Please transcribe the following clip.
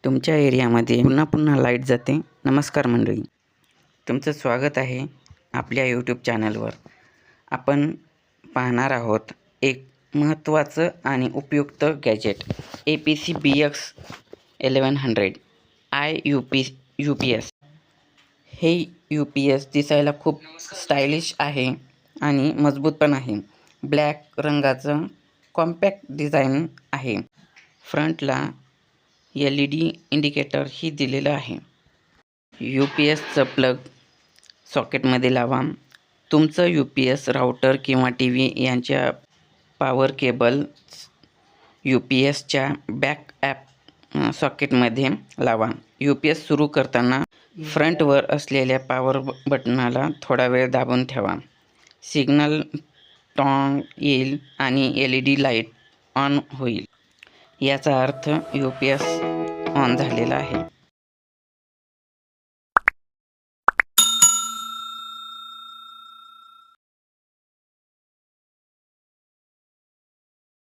तुमच्या एरियामध्ये पुन्हा पुन्हा लाईट जाते. नमस्कार मंडळी, तुमचं स्वागत आहे आपल्या यूट्यूब चॅनलवर. आपण पाहणार आहोत एक महत्त्वाचं आणि उपयुक्त गॅजेट APC BX 1100 UPS. हे UPS दिसायला खूप स्टायलिश आहे आणि मजबूत पण आहे. ब्लॅक रंगाचं कॉम्पॅक्ट डिझाईन आहे. फ्रंटला LED इंडिकेटर ही दिलेलं आहे. UPSचं प्लग सॉकेटमध्ये लावा. तुमचं UPS राउटर किंवा TV यांच्या पॉवर केबल UPSच्या बॅकअप सॉकेटमध्ये लावा. UPS सुरू करताना फ्रंटवर असलेल्या पॉवर बटनाला थोडा वेळ दाबून ठेवा. सिग्नल टॉन येईल आणि LED लाईट ऑन होईल. याचा अर्थ UPS ऑन झालेला आहे.